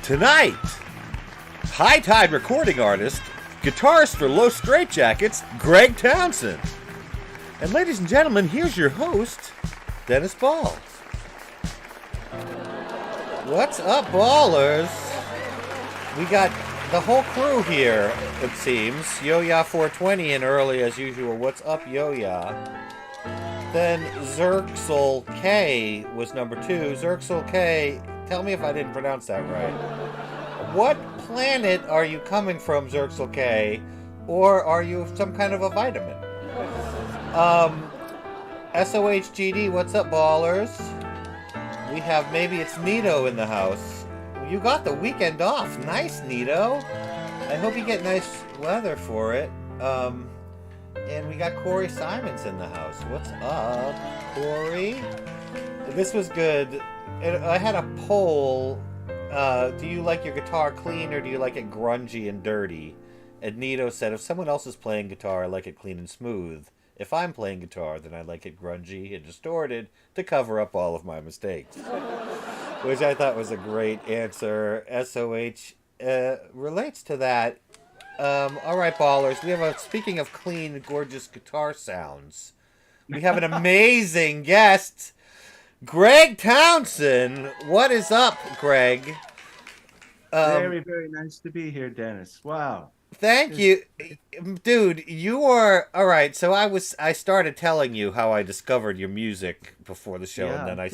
Tonight, High Tide recording artist, guitarist for Los Straitjackets, Greg Townson. And ladies and gentlemen, here's your host, Dennis Ball. What's up, ballers? We got the whole crew here, it seems. Yo-Ya 420 in early as usual. What's up, Yo-Ya? Then Zerxel K was number 2. Zerxel K, tell me if I didn't pronounce that right. What planet are you coming from, Zerxel K? Or are you some kind of a vitamin? SOHGD, what's up, ballers? We have, maybe it's Nito in the house. You got the weekend off. Nice, Nito. I hope you get nice weather for it. And we got Corey Simons in the house. What's up, Corey? This was good. I had a poll. Do you like your guitar clean or do you like it grungy and dirty? And Nito said, if someone else is playing guitar, I like it clean and smooth. If I'm playing guitar, then I like it grungy and distorted to cover up all of my mistakes. Which I thought was a great answer. SOH relates to that. All right, ballers. We have speaking of clean, gorgeous guitar sounds, we have an amazing guest, Greg Townson. What is up, Greg? Very, very nice to be here, Dennis. Wow. Thank you, dude. You are all right. So I started telling you how I discovered your music before the show, and then I'm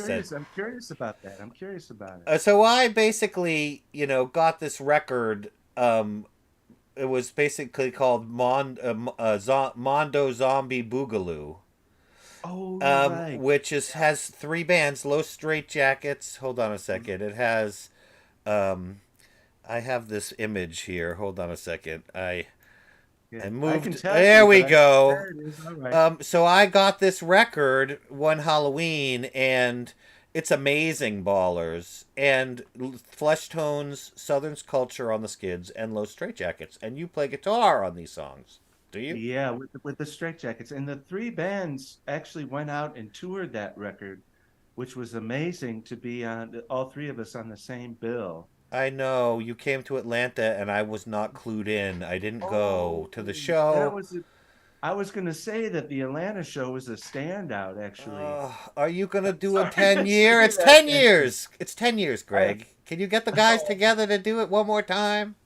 curious about that. I'm curious about it. So I basically, got this record. It was basically called Mondo Zombie Boogaloo. Oh, right. Which has 3 bands. Los Straitjackets. Hold on a second. It has. I have this image here. Hold on a second. I moved. There we go. There it is. All right. So I got this record one Halloween, and it's amazing, ballers. And Flesh Tones, Southern's Culture on the Skids, and Los Straitjackets. And you play guitar on these songs, do you? Yeah, with the Straitjackets. And the 3 bands actually went out and toured that record, which was amazing to be on, all 3 of us on the same bill. I know. You came to Atlanta, and I was not clued in. I didn't go to the show. I was going to say that the Atlanta show was a standout, actually. Are you going to do a 10-year? It's 10 years. It's 10 years, Greg. Can you get the guys together to do it one more time?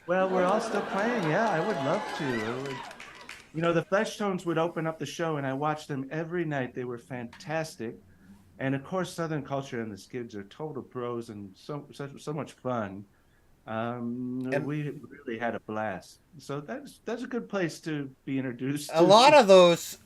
Well, we're all still playing. Yeah, I would love to. The Flesh Tones would open up the show, and I watched them every night. They were fantastic. And of course, Southern Culture and the Skids are total pros and so much fun. We really had a blast. So that's a good place to be introduced. A lot of those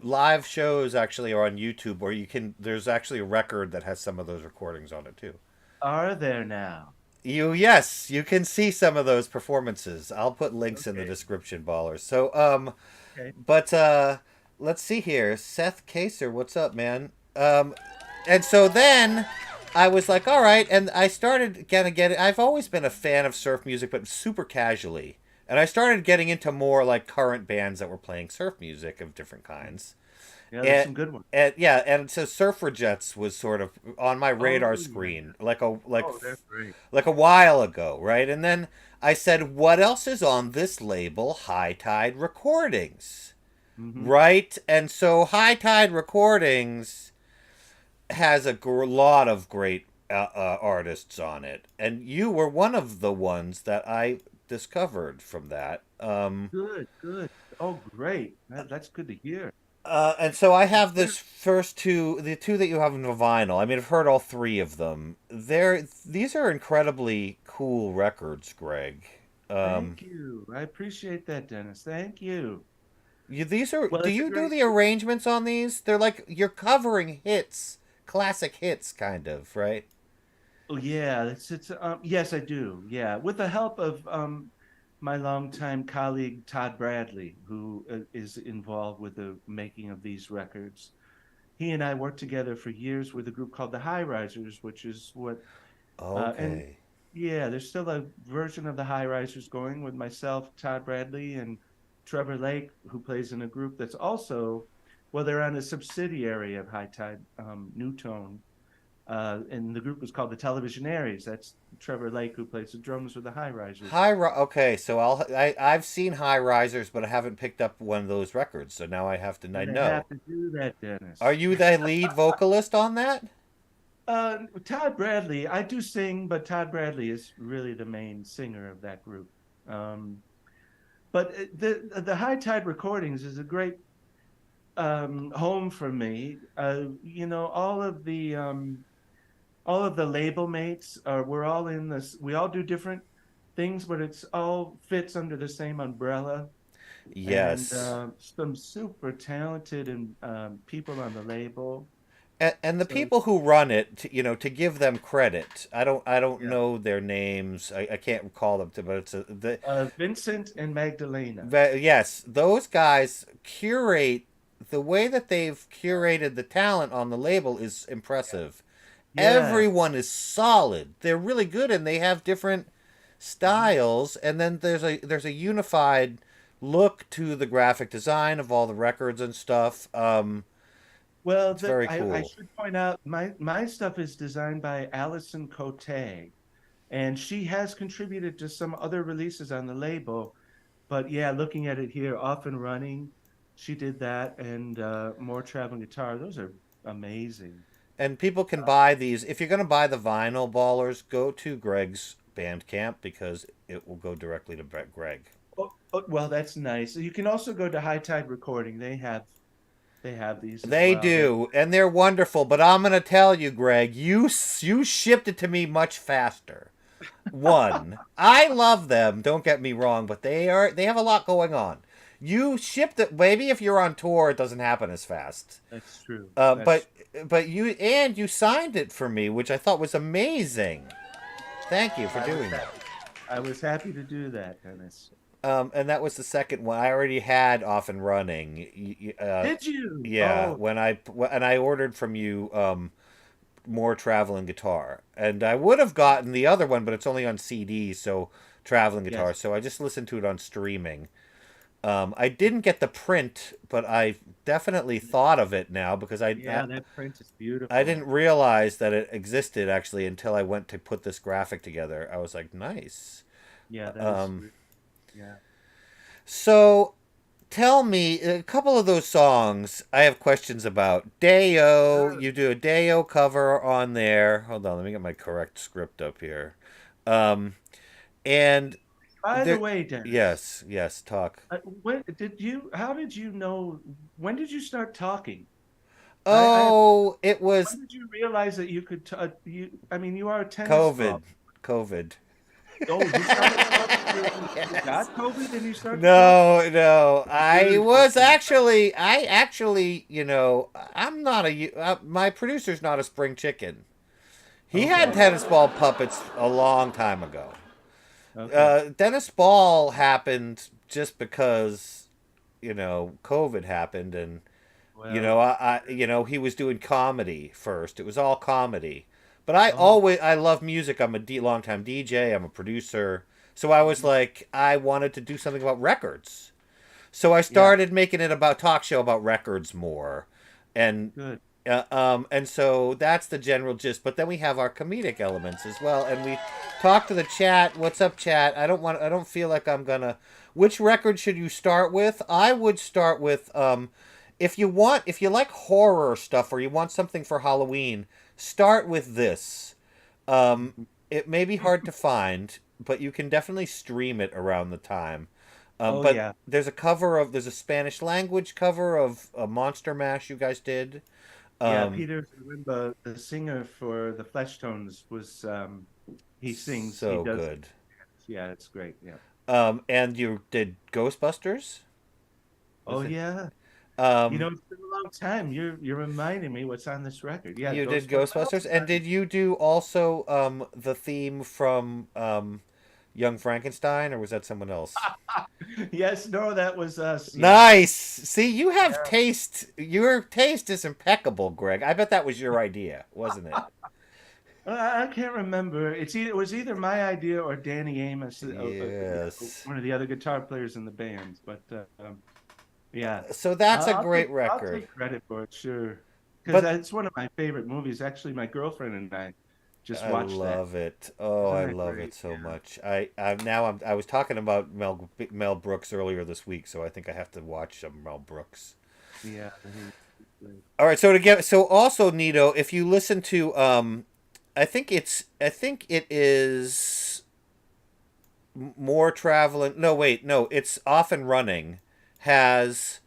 live shows actually are on YouTube, or there's actually a record that has some of those recordings on it too. Are there now? Yes, you can see some of those performances. I'll put links in the description, ballers. So but let's see here. Seth Kaser, what's up, man? And so then I was like, all right, and I started kind of getting. I've always been a fan of surf music, but super casually. And I started getting into more like current bands that were playing surf music of different kinds. Yeah, there's some good ones. And so Surfer Jets was sort of on my radar screen like a while ago, right? And then I said, what else is on this label, High Tide Recordings? Mm-hmm. Right? And so High Tide Recordings has a lot of great artists on it, and you were one of the ones that I discovered from that. Good. Oh, great. That's good to hear. And so I have this first the 2 that you have on the vinyl. I mean, I've heard all 3 of them. These are incredibly cool records, Greg. Thank you. I appreciate that, Dennis. Thank you. These are. Do you do the arrangements on these? They're like you're covering hits. Classic hits, kind of, right? Oh yeah, yes, I do. Yeah, with the help of my longtime colleague Todd Bradley, who is involved with the making of these records. He and I worked together for years with a group called the High Risers, which is what. Okay. Yeah, there's still a version of the High Risers going with myself, Todd Bradley, and Trevor Lake, who plays in a group that's also. Well, they're on a subsidiary of High Tide, New Tone, And the group was called the Televisionaries. That's Trevor Lake, who plays the drums with the High Risers. Okay, so I've seen High Risers, but I haven't picked up one of those records. So now I have to. You're I gonna have know. to do that, Are Dennis. you the lead vocalist on that? Todd Bradley, I do sing, but Todd Bradley is really the main singer of that group. Um, but the High Tide Recordings is a great home for me. All of the label mates are we're all in this. We all do different things, but it's all fits under the same umbrella. And Yes. some super talented and people on the label. And the So people who run it, to give them credit. I don't yeah, know their names. I can't recall them. But Vincent and Magdalena. yes, those guys curate the way that they've curated the talent on the label is impressive. Yeah. Everyone is solid. They're really good, and they have different Mhm. styles. And then there's a unified look to the graphic design of all the records and stuff. Well, It's very I cool. should point out my stuff is designed by Alison Cote, and she has contributed to some other releases on the label. But yeah, looking at it here, off and running, she did that, and more traveling guitar. Those are amazing. And people can buy these. If you're going to buy the vinyl, ballers, go to Greg's Bandcamp because it will go directly to Greg. Well, that's nice. You can also go to High Tide Recording. They have these as They well. They're do, and they're wonderful. But I'm going to tell you, Greg, you shipped it to me much faster. One, I love them. Don't get me wrong, but they have a lot going on. You shipped it. Maybe if you're on tour, it doesn't happen as fast. That's true. Uh, That's but you signed it for me, which I thought was amazing. Thank you for I was doing that. happy. I was happy to do that, Dennis. And that was the second one I already had off and running. Did you? Yeah, Oh, and I ordered from you more traveling guitar, and I would have gotten the other one, but it's only on CD, so traveling guitar. yes. So I just listened to it on streaming. I didn't get the print, but I definitely thought of it now because Yeah, that print is I beautiful. didn't realize that it existed actually until I went to put this graphic together. I was like, nice. Yeah, that is. Um, Yeah. so tell me a couple of those songs I have questions about. Deo, Sure. you do a Deo cover on there. Hold on, let me get my correct script up here. Um, and By the there, way, Dennis, yes, talk. when did you? How did you know? When did you start talking? I Oh, it was when did you realize that you could? I mean, you are a tennis COVID. ball. COVID. Oh, you started talking. You Yes. got COVID and you started talking. No, no. Dude, okay. I actually, I'm not my producer's not a spring chicken. He had Okay. tennis ball puppets a long time ago. Okay. Dennis Ball happened just because, COVID happened, and Well. he was doing comedy first. It was all comedy, but I Oh. always I love music. I'm a longtime DJ. I'm a producer, so I was Mhm. like I wanted to do something about records. So I Yeah. started making it about talk show about records more, and Good. and so that's the general gist. But then we have our comedic elements as well, and we talk to the chat. What's up, chat? I don't feel like I'm gonna. Which record should you start with? I would start with if you like horror stuff or you want something for Halloween, start with this. Um, Mhm. it may be hard to find, but you can definitely stream it around the time. Oh But yeah. there's a Spanish language cover of a Monster Mash you guys did. Yeah, Um, Peter Rimba, the singer for the Fleshtones, was he sings, he so does. good. Yeah, it's great. Yeah. And you did Ghostbusters? Oh Was it? yeah. Um, It's been a long time. You're reminding me what's on this record. Yeah, you did Ghostbusters. I Ghostbusters, also and did you do also the theme from Young Frankenstein, or was that someone else? yes, no, that was us. Yeah. Nice. See, you have Yeah. taste. Your taste is impeccable, Greg. I bet that was your idea, wasn't it? I can't remember. It was either my idea or Danny Amos, Yes. one of the other guitar players in the band. But yeah, So that's a great I'll record. take credit for it. Sure. because But that's one of my favorite movies. Actually, my girlfriend and I just I watched that. love it. Oh, Isn't I that love it great? so Yeah. much. I was talking about Mel Brooks earlier this week, so I think I have to watch some Mel Brooks. Yeah. He's great. All right, so to get so also Nito, if you listen to I think it is more traveling. No, wait, no, it's Off and Running has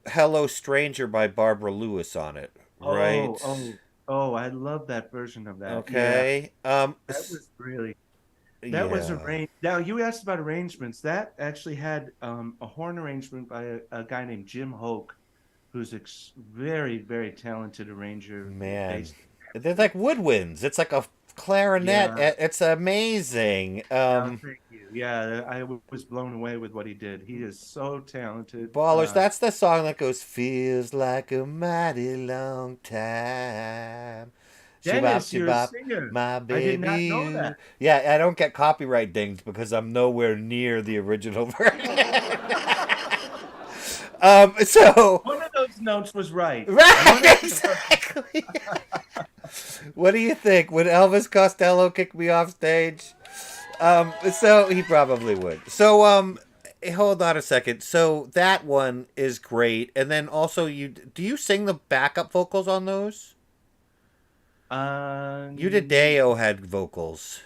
Hello Stranger by Barbara Lewis on it, Oh, right? oh, oh, I love that version of that. Yeah, Okay. that was really that was Yeah. arranged. Now you asked about arrangements. That actually had a horn arrangement by a guy named Jim Hoke, who's very, very talented arranger, Man, bass. they're like woodwinds. It's like a clarinet. Yeah, It's amazing. no, thank you. Yeah, was blown away with what he did. He is so talented. Ballers, that's the song that goes, feels like a mighty long time. Shibop, Dennis, you're a shibop, singer. my I did baby not know you. that. Yeah, I don't get copyright dinged because I'm nowhere near the original version. So, One of those notes was right. right, One of exactly. What do you think? Would Elvis Costello kick me off stage? So he probably would. So, hold on a second. So that one is great, and then also do you sing the backup vocals on those? um, Udideo had vocals.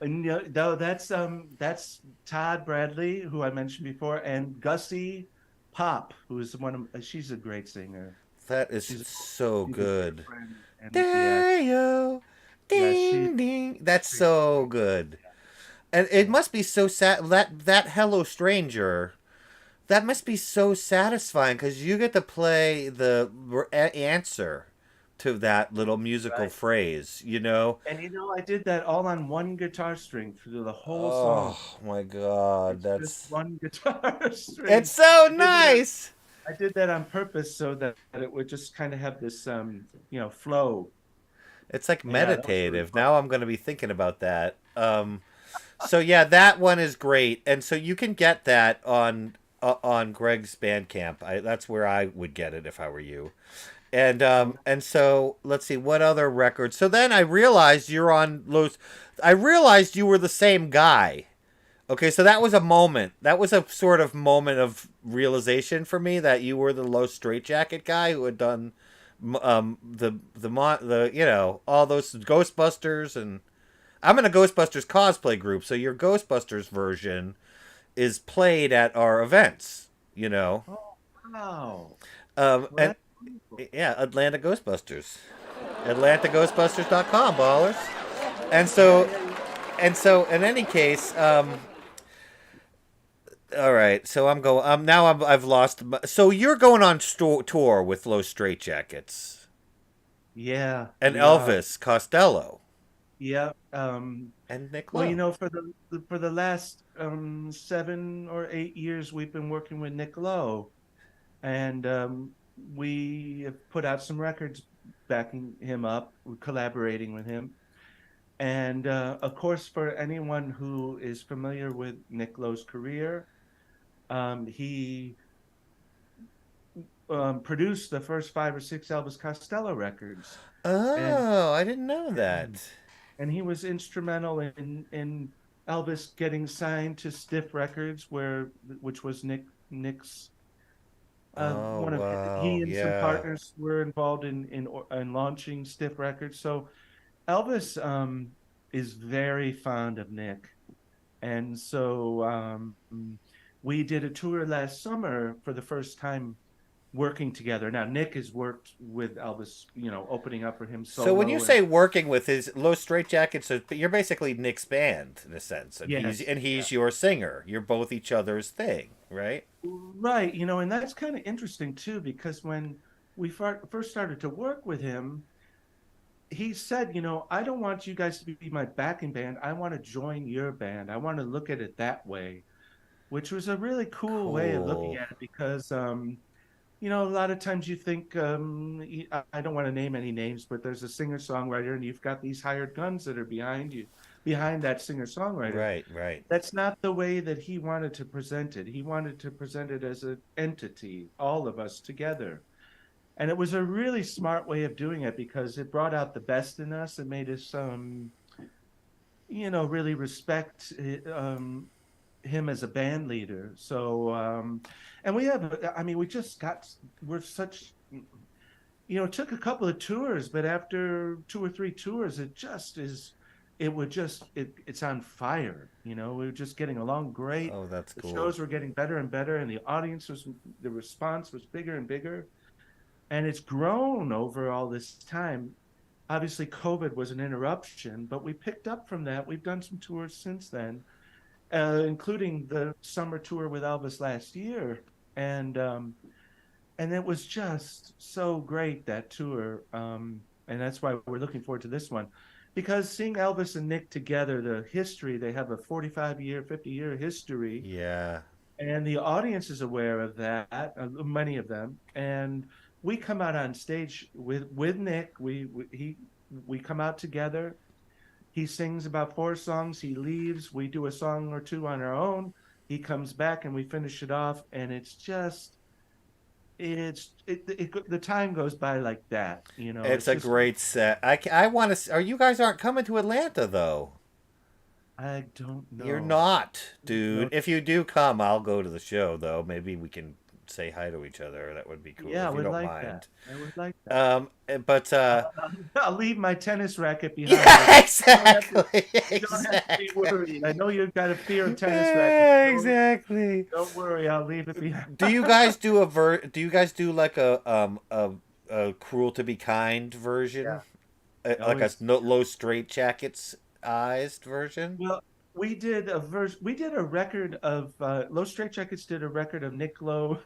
no, no, that's Todd Bradley, who I mentioned before, and Gussie Pop, who is one of she's a great singer. That is She's a, so she's a dear good. friend, and yeah, Deo, yeah, she's ding ding. That's great. so good. And it Yeah. must be so sad that Hello Stranger. That must be so satisfying because you get to play the answer to that little musical Right. phrase, you know? And I did that all on one guitar string through the whole song. Oh my god, It's just that's one guitar it's string. so I did that. nice. I did that on purpose so that it would just kind of have this flow. It's like Yeah, that was really meditative. fun. Now I'm going to be thinking about that. So yeah, that one is great, and so you can get that on Greg's Bandcamp. That's where I would get it if I were you. And so let's see what other records. So then I realized you're on Los. I realized you were the same guy. Okay, so that was a moment. That was a sort of moment of realization for me that you were the Los Straitjacket guy who had done the all those Ghostbusters, and I'm in a Ghostbusters cosplay group, so your Ghostbusters version is played at our events. You know, Oh, wow. Well, and that's wonderful. yeah, Atlanta Ghostbusters, AtlantaGhostbusters.com, ballers. And Yeah, so yeah, yeah. in any case, all right. So I'm going. Now I've lost. So you're going on tour with Los Straitjackets Yeah, and we are. Elvis Costello Yeah. and Nick Well, Lowe. for the last 7 or 8 years, we've been working with Nick Lowe, and we have put out some records backing him up, we're collaborating with him. And of course, for anyone who is familiar with Nick Lowe's career, he produced the first 5 or 6 Elvis Costello records, and Oh, I didn't know that. and he was instrumental in Elvis getting signed to Stiff Records, which was Nick's Oh one of wow, he and some yeah. partners were involved in launching Stiff Records. So Elvis is very fond of Nick, and so we did a tour last summer for the first time working together. Now Nick has worked with Elvis, opening up for him So when you solo, and say working with his Los Straitjackets, you're basically Nick's band in a sense, and yes, he's yeah. your singer. You're both each other's thing, right? Right, and that's kind of interesting too, because when we first started to work with him, he said, I don't want you guys to be my backing band. I want to join your band. I want to look at it that way, which was a really cool way of looking Cool. at it because, a lot of times you think, I don't want to name any names, but there's a singer-songwriter and you've got these hired guns that are behind you. behind that singer-songwriter. Right, right. That's not the way that he wanted to present it. He wanted to present it as an entity, all of us together. And it was a really smart way of doing it because it brought out the best in us and made us, really respect him as a band leader. So, and we have, I mean, we just got, we're such, it took a couple of tours, but after 2 or 3 tours, it just is, it's on fire. We were just getting along great. Oh, that's The cool. shows were getting better and better, and the response was bigger and bigger. And it's grown over all this time. Obviously, COVID was an interruption, but we picked up from that. We've done some tours since then, including the summer tour with Elvis last year, and it was just so great, that tour, and that's why we're looking forward to this one, because seeing Elvis and Nick together, the history, they have a 45-year, 50-year history, Yeah. and the audience is aware of that, many of them, and we come out on stage with Nick. We come out together. He sings about 4 songs. He leaves. We do a song or 2 on our own. He comes back and we finish it off. And it's just, the time goes by like that. It's a great set. I want to. Are you guys aren't coming to Atlanta though? I don't know. You're not, dude. No. If you do come, I'll go to the show though. Maybe we can say hi to each other. That would be cool. Yeah, I if you would don't like mind. that. I would like that. But I'll leave my tennis racket behind. yeah, exactly. You don't have to be worried. I know you've got a fear of tennis Yeah, rackets. exactly. Don't worry, I'll leave it behind. Do you guys do Do you guys do like a Cruel to Be Kind version? Yeah. Like a Los Straitjackets eyes version? Well, we did a record of Los Straitjackets did a record of Nick Lowe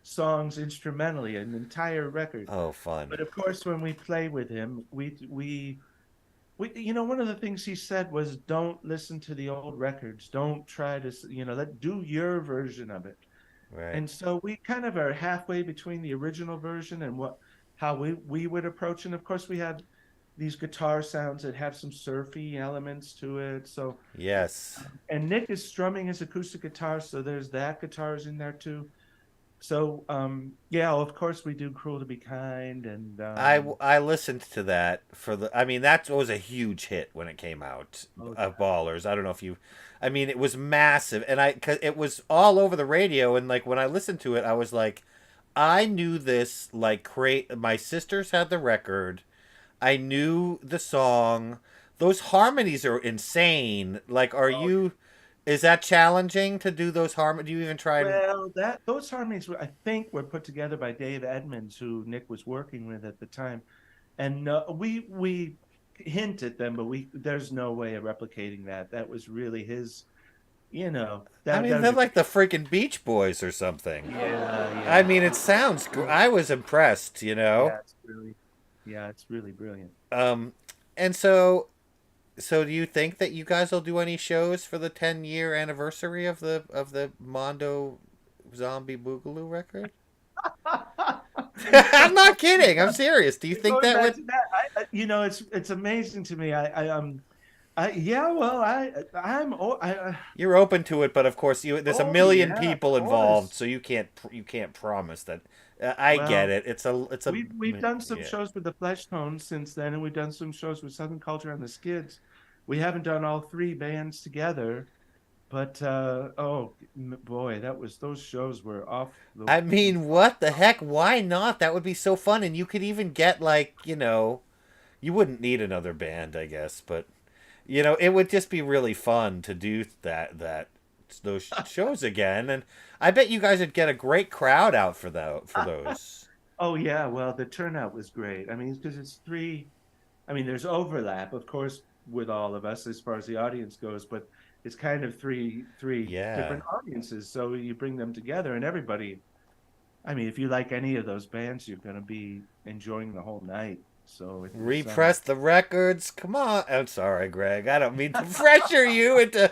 songs instrumentally, an entire record. Oh, fun. But of course, when we play with him, we one of the things he said was, don't listen to the old records. Don't try to, do your version of it. Right. And so we kind of are halfway between the original version and how we would approach. And of course, we have these guitar sounds that have some surfy elements to it. So Yes. and Nick is strumming his acoustic guitar, so there's that guitars in there too. So yeah, of course we do "Cruel to Be Kind," and I listened to that I mean, that was a huge hit when it came out of Ballers. I don't know if you, I mean, it was massive, and cause it was all over the radio, and like when I listened to it, I was like, I knew this like my sisters had the record. I knew the song. Those harmonies are insane. Like, is that challenging to do those harmonies? Do you even try? Well, those harmonies, I think, were put together by Dave Edmonds, who Nick was working with at the time, and we hint at them, but there's no way of replicating that. That was really his, I mean, they're like the freaking Beach Boys or something. Yeah. I mean, it sounds. I was impressed. Yeah, it's really brilliant. And so do you think that you guys will do any shows for the 10-year anniversary of the Mondo Zombie Boogaloo record? I'm not kidding. I'm serious. Do you think that would? It's amazing to me. You're open to it, but of course, there's a million people involved, so you can't promise that. I get it. We've done some shows with the Flesh Tones since then, and we've done some shows with Southern Culture and the Skids. We haven't done all 3 bands together, but oh boy, those shows were off. I mean, what the heck? Why not? That would be so fun, and you could even get you wouldn't need another band, I guess, but it would just be really fun to do those shows again, and I bet you guys would get a great crowd out for those. Oh yeah, well the turnout was great. I mean, because it's 3. I mean, there's overlap, of course, with all of us as far as the audience goes, but it's kind of three different audiences. So you bring them together, and everybody. I mean, if you like any of those bands, you're going to be enjoying the whole night. So repress the records. Come on. I'm sorry, Greg. I don't mean to pressure you into.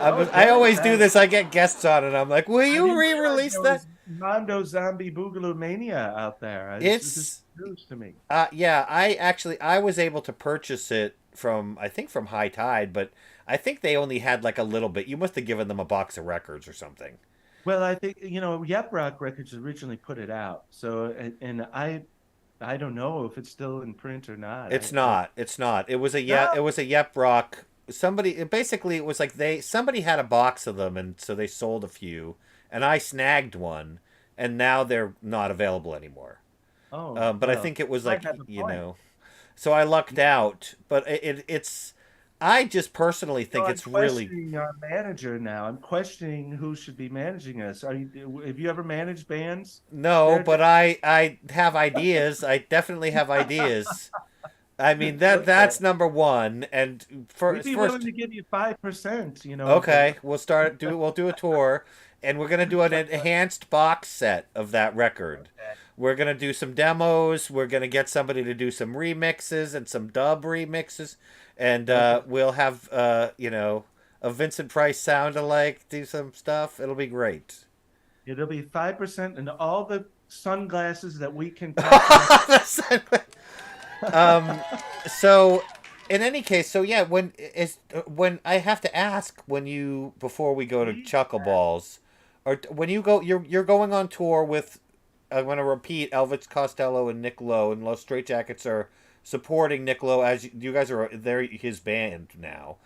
I always do this. I get guests on, and I'm like, "Will you re-release that?" Mondo Zombie Boogaloo Mania out there. It's news to me. Yeah. I was able to purchase it from High Tide, but I think they only had like a little bit. You must have given them a box of records or something. Well, I think Yep Rock Records originally put it out. So, and I don't know if it's still in print or not. It's I not. It's not. It was a no. It was a Yep Rock. Somebody. Basically, it was like somebody had a box of them, and so they sold a few, and I snagged one, and now they're not available anymore. Oh, But I well, think it was might like have a point. so I lucked out. But it's. I just personally So think I'm it's really questioning our manager now. I'm questioning who should be managing us. Have you ever managed bands no. there? But I have ideas. I definitely have ideas. I mean Okay. that's number one. And We'd be willing first to give you 5%, of the okay, we'll do a tour, and we're gonna do an enhanced box set of that record. Okay. We're gonna do some demos. We're gonna get somebody to do some remixes and some dub remixes, and Okay. we'll have a Vincent Price sound alike do some stuff. It'll be great. It'll be 5% and all the sunglasses that we can possibly. um, so in any case, so yeah, when I have to ask when you before we go to Please. Chuckle Balls, or when you go, you're going on tour with. I'm going to repeat Elvis Costello and Nick Lowe, and Los Straitjackets are supporting Nick Lowe as you guys are they're his band now.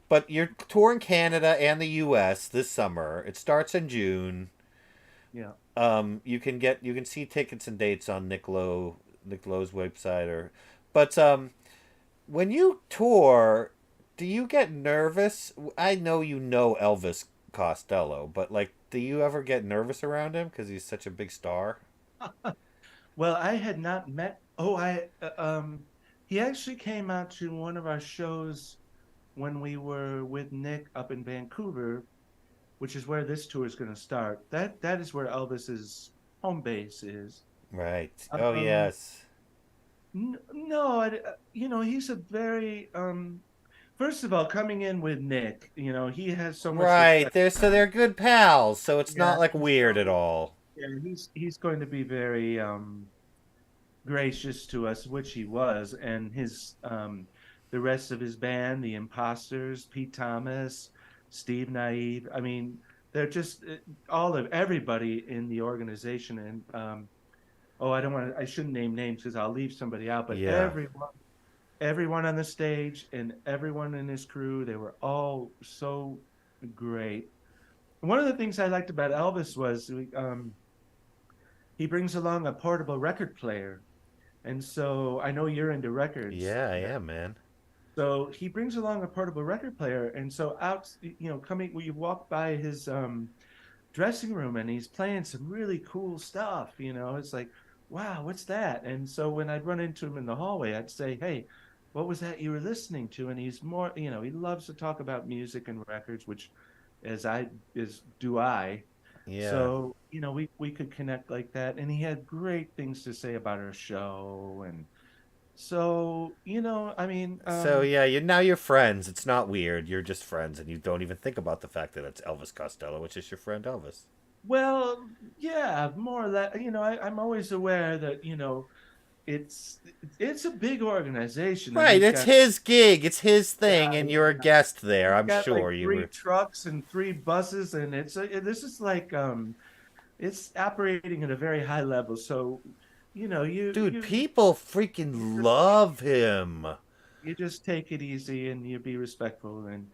But you're touring Canada and the U.S. this summer. It starts in June. Yeah. You can see tickets and dates on Nick Lowe's website but when you tour, do you get nervous? I know you know Elvis Costello, but like, do you ever get nervous around him because he's such a big star? Well, I had not met. Oh, he actually came out to one of our shows when we were with Nick up in Vancouver, which is where this tour is going to start. That is where Elvis's home base is. Right. Oh Um, yes. no, he's a very first of all, coming in with Nick, he has so much Right. respect. They're good pals, so it's Yeah, not like and weird at so all. yeah, he's going to be very gracious to us, which he was, and his the rest of his band, the Imposters, Pete Thomas, Steve Naive. I mean, they're just all of everybody in the organization, and I shouldn't name names because I'll leave somebody out, but Yeah. everyone on the stage and everyone in his crew, they were all so great. One of the things I liked about Elvis was he brings along a portable record player. And so I know you're into records. Yeah, I am, man. So he brings along a portable record player. And so coming, you walk by his dressing room and he's playing some really cool stuff. It's like, wow, what's that? And so when I'd run into him in the hallway, I'd say, hey, what was that you were listening to? And he's more, he loves to talk about music and records, which as do I. Yeah. So, we could connect like that. And he had great things to say about our show. And so, I mean, So yeah, you now you're friends. It's not weird. You're just friends, and you don't even think about the fact that it's Elvis Costello, which is your friend Elvis. well, yeah, more or less, I'm always aware that, it's it's a big organization and Right, he's it's got his gig, it's his thing, yeah, and you're a guest there. he's I'm got like sure you three were. trucks and three buses and this is like it's operating at a very high level. So, Dude, people freaking love him. you just take it easy and you be respectful and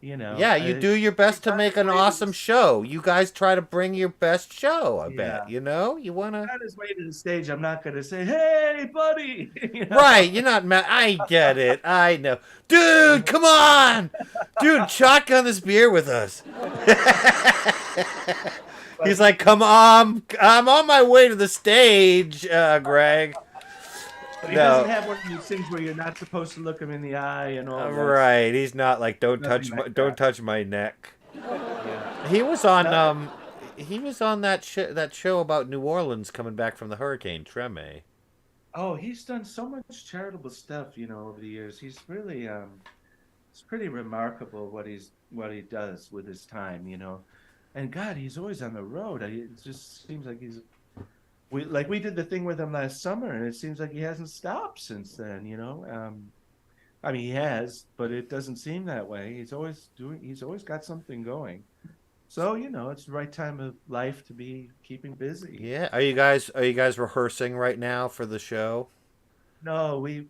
Yeah, you do your he's best to on make his an way to awesome show. You guys try to bring your best show, I bet. yeah, You know? You want to. on his way to the stage. I'm not going to say, "Hey, buddy," Right, you're not mad. I get it. I know. Dude, come on! Dude, shotgun this beer with us. He's But like, come on. I'm on my way to the stage, Greg. he doesn't No. have one of these things where you're not supposed to look him in the eye and all that. Right. He's not like Nothing like don't that. touch my neck. Yeah. He was on No. that show about New Orleans coming back from the hurricane Treme. Oh, he's done so much charitable stuff, over the years. He's really it's pretty remarkable what he does with his time, And God, he's always on the road. It just seems like we did the thing with him last summer, and it seems like he hasn't stopped since then. I mean, he has, but it doesn't seem that way. He's always got something going. So, it's the right time of life to be keeping busy. Yeah. Are you guys rehearsing right now for the show? No, we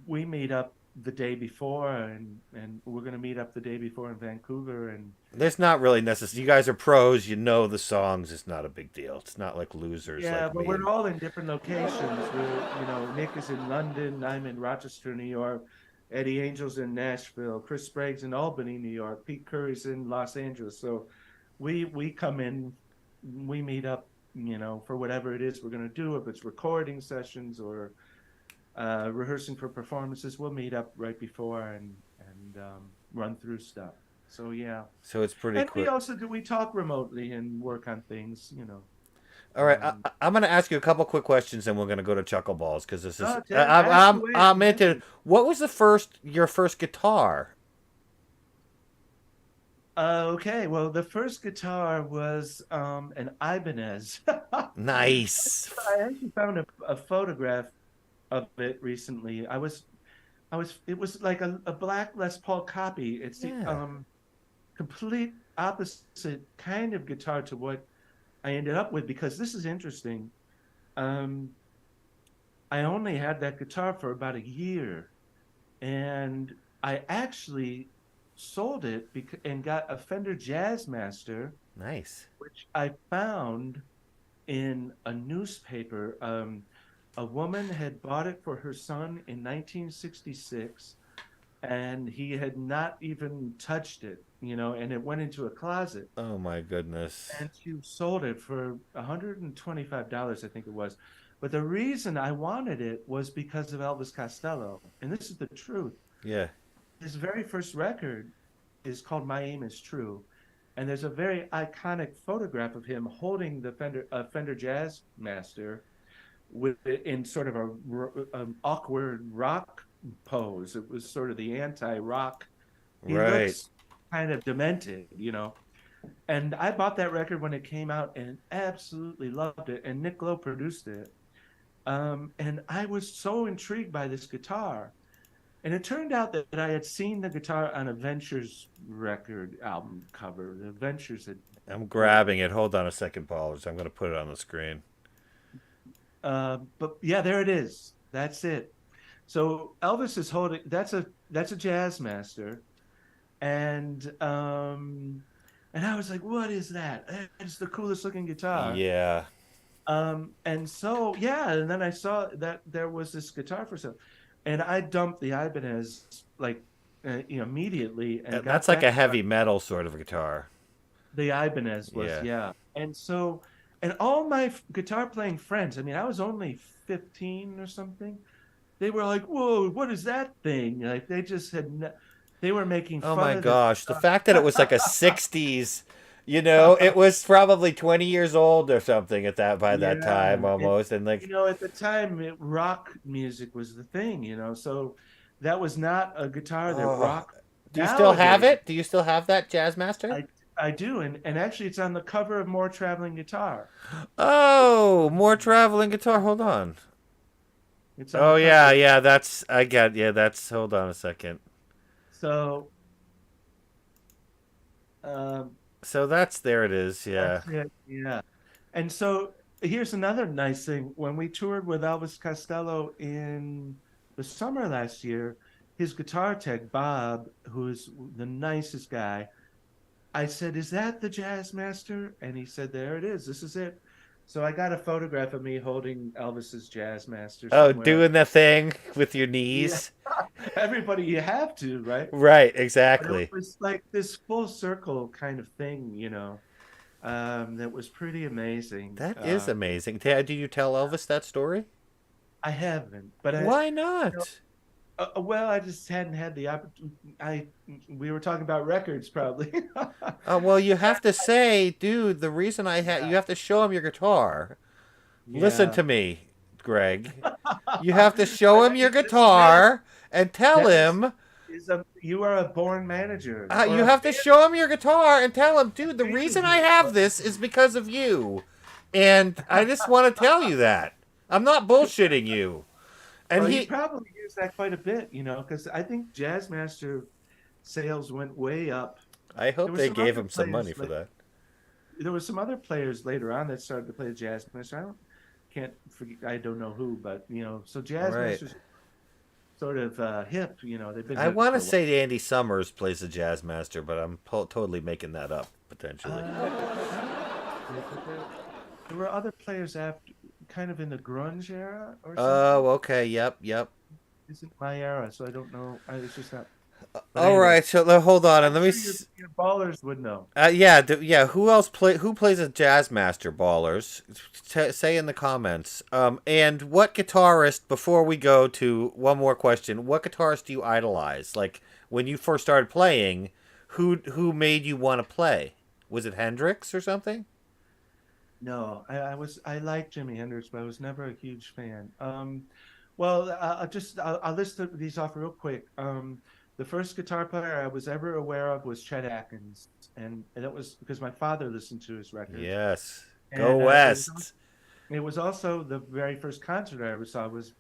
meet up the day before, and we're going to meet up the day before in Vancouver. And There's not really necessary. You guys are pros. You know the songs. It's not a big deal. It's not like losers yeah, like but me. we're all in different locations. Nick is in London, I'm in Rochester, New York, Eddie Angel's in Nashville, Chris Sprague's in Albany, New York, Pete Curry's in Los Angeles. So we come in, we meet up, for whatever it is we're going to do. If it's recording sessions or rehearsing for performances, we'll meet up right before and run through stuff. So yeah, So it's pretty and quick. we talk remotely and work on things. All right, I'm going to ask you a couple quick questions, and we're going to go to Chuckle Balls because this is. Oh, Ted, ask away if I'm you want into. to. What was your first guitar? Okay, well, the first guitar was an Ibanez. Nice. I actually found a photograph of it recently. It was like a black Les Paul copy. It's the Yeah. complete opposite kind of guitar to what I ended up with, because this is interesting. Um, I only had that guitar for about a year, and I actually sold it and got a Fender Jazzmaster, Nice. which I found in a newspaper. A woman had bought it for her son in 1966, and he had not even touched it, and it went into a closet. Oh my goodness. And she sold it for $125, I think it was. But the reason I wanted it was because of Elvis Costello. And this is the truth. Yeah. His very first record is called My Aim Is True. And there's a very iconic photograph of him holding the Fender Jazzmaster in sort of an awkward rock pose. It was sort of the anti-rock. He Right. looks kind of demented. And I bought that record when it came out and absolutely loved it. And Nick Lowe produced it. And I was so intrigued by this guitar. And it turned out that I had seen the guitar on a Ventures record album cover. The Ventures had, I'm grabbing it. Hold on a second, Paul. I'm going to put it on the screen. but yeah, there it is. That's it. So Elvis is holding. That's a Jazzmaster, and I was like, what is that? It's the coolest looking guitar. Yeah. And so yeah, and then I saw that there was this guitar for sale, and I dumped the Ibanez like immediately and got That's like that a heavy metal sort of guitar. the Ibanez was, Yeah. yeah. And so, and all my guitar playing friends, I mean, I was only 15 or something. They were like, "Whoa, what is that thing?" Like they just they were making Oh fun my of gosh. The fact that it was like a 60s, it was probably 20 years old or something by that Yeah, time almost. And like, at the time, rock music was the thing. So that was not a guitar that oh, rock do you still have nowadays. it? Do you still have that Jazzmaster? I do, and actually, it's on the cover of More Traveling Guitar. Oh, more traveling guitar. Hold on. It's on the Oh yeah, cover. yeah, hold on a second. So, um, So there it is, yeah. that's it. Yeah. And so here's another nice thing. When we toured with Elvis Costello in the summer last year, his guitar tech, Bob, who is the nicest guy, I said, "Is that the Jazzmaster?" And he said, "There it is. This is it." So I got a photograph of me holding Elvis's Jazzmaster Oh, somewhere. doing the thing with your Yeah. knees. Everybody, you have to, right? Right, But it exactly. was like this full circle kind of thing. That was pretty amazing. That is amazing. Did you tell Elvis that story? I haven't, but Why you know, not? well, I just hadn't had the opportunity. We were talking about records, probably. Well, you have to say, dude, the reason you have to show him your guitar. Listen Yeah. to me, Greg. You have to show But him your this is it. guitar and tell That him. you are a born manager or You a have to fan show him your guitar and tell him, dude, the reason I manager. have this is because of you. And I just want to tell you that. I'm not bullshitting you. And Well, you he, probably use that quite a bit, because I think Jazzmaster sales went way up. I There hope were they some gave other him some players money for like that. there were some other players later on that started to play Jazzmaster. Can't forget. I don't know who, but so Right. Jazzmasters sort of hip. They've been I hip want for to a while. say Andy Summers plays the jazz master, but I'm totally making that up potentially. I don't know, but there were other players after, kind of in the grunge era or something. Oh, okay. Yep, yep. Isn't my era, so I don't know. It's just not. But All anyway, right. So hold on, and I'm let me. sure your ballers would know. Yeah, yeah. Who else play? Who plays a jazz master? Ballers. Say in the comments. And what guitarist? Before we go to one more question, what guitarist do you idolize? Like when you first started playing, who made you want to play? Was it Hendrix or something? No, I like Jimi Hendrix, but I was never a huge fan. Well, I'll list these off real quick. The first guitar player I was ever aware of was Chet Atkins, and that was because my father listened to his records. Yes. Go And West. it was also the very first concert I ever saw. I was